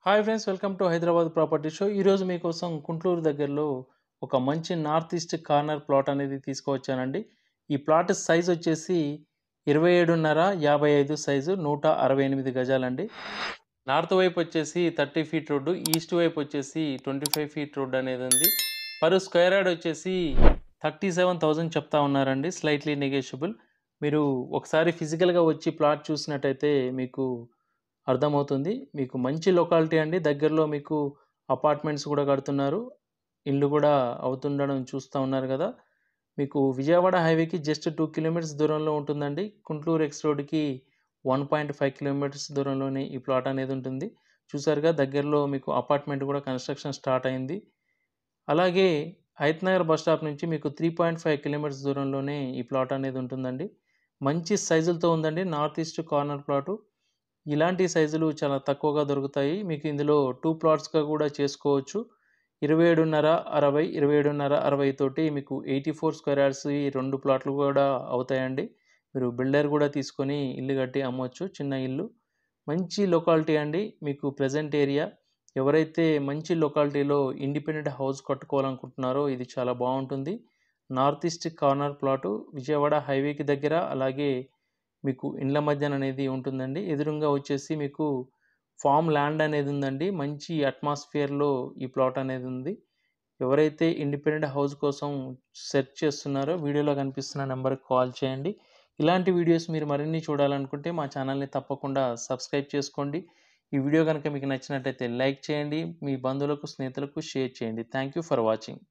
Hi friends, welcome to Hyderabad property show. ఈరోజు మీకోసం గుంటూరు దగ్గరలో ఒక మంచి నార్త్ ఈస్ట్ కార్నర్ ప్లాట్ అనేది తీసుకువచ్చానండి. ఈ ప్లాట్ సైజ్ వచ్చేసి 27.5 సైజు, 168 గజాలండి. నార్త్ వైపు వచ్చేసి 30 ఫీట్ రోడ్డు, ఈస్ట్ వైపు వచ్చేసి 25 ఫీట్ రోడ్డు అనేది ఉంది. పర్ స్క్వేర్ యార్డ్ వచ్చేసి 37,000 చెప్తా ఉన్నారండి, స్లైట్లీ నెగోషియబుల్. మీరు ఒకసారి ఫిజికల్గా వచ్చి ప్లాట్ చూసినట్టయితే మీకు అర్థమవుతుంది. మీకు మంచి లొకాలిటీ అండి. దగ్గరలో మీకు అపార్ట్మెంట్స్ కూడా కడుతున్నారు. ఇల్లు కూడా అవుతుండడం చూస్తా ఉన్నారు కదా. మీకు విజయవాడ హైవేకి జస్ట్ 2 కిలోమీటర్స్ దూరంలో ఉంటుందండి. గుంటూరు ఎక్స్ రోడ్‌కి 1.5 కిలోమీటర్స్ దూరంలోనే ఈ ప్లాట్ అనేది ఉంటుంది. చూసారుగా, దగ్గరలో మీకు అపార్ట్మెంట్ కూడా కన్‌స్ట్రక్షన్ స్టార్ట్ అయింది. అలాగే హయత్ నగర్ బస్ స్టాప్ నుంచి మీకు 3.5 కిలోమీటర్స్ దూరంలోనే ఈ ప్లాట్ అనేది ఉంటుందండి. మంచి సైజులతో ఉందండి. North east corner plot. ఇలాంటి సైజులు చాలా తక్కువగా దొరుకుతాయి. మీకు ఇందులో 2 ప్లాట్స్‌గా కూడా చేసుకోవచ్చు. 27.5, 60, 27.5, 60 తోటి మీకు 84 స్క్వేర్ యార్డ్స్ ఈ 2 ప్లాట్లు కూడా అవుతాయండి. మీరు బిల్డర్ కూడా తీసుకొని ఇల్లు కట్టి అమ్మొచ్చు. చిన్న ఇల్లు. మంచి లొకాలిటీ అండి. మీకు ప్రెజెంట్ ఏరియా. ఎవరైతే మంచి లొకాలిటీలో ఇండిపెండెంట్ హౌస్ కట్టుకోవాలనుకుంటున్నారో ఇది చాలా బావుంటుంది. North east corner plot Vijayawada హైవేకి దగ్గర, అలాగే మీకు ఇండ్ల మధ్యన అనేది ఉంటుందండి. ఎదురుంగా వచ్చేసి మీకు ఫార్మ్ ల్యాండ్ అనేది ఉందండి. మంచి అట్మాస్ఫియర్‌లో ఈ ప్లాట్ అనేది ఉంది. ఎవరైతే ఇండిపెండెంట్ హౌస్ కోసం సెర్చ్ చేస్తున్నారో వీడియోలో కనిపిస్తున్న నంబర్‌కి కాల్ చేయండి. ఇలాంటి వీడియోస్ మీరు మరిన్ని చూడాలనుకుంటే మా ఛానల్‌ని తప్పకుండా సబ్స్క్రైబ్ చేసుకోండి. ఈ వీడియో గనుక మీకు నచ్చినట్టయితే లైక్ చేయండి. మీ బంధువులకు, స్నేహితులకు షేర్ చేయండి. Thank you for watching.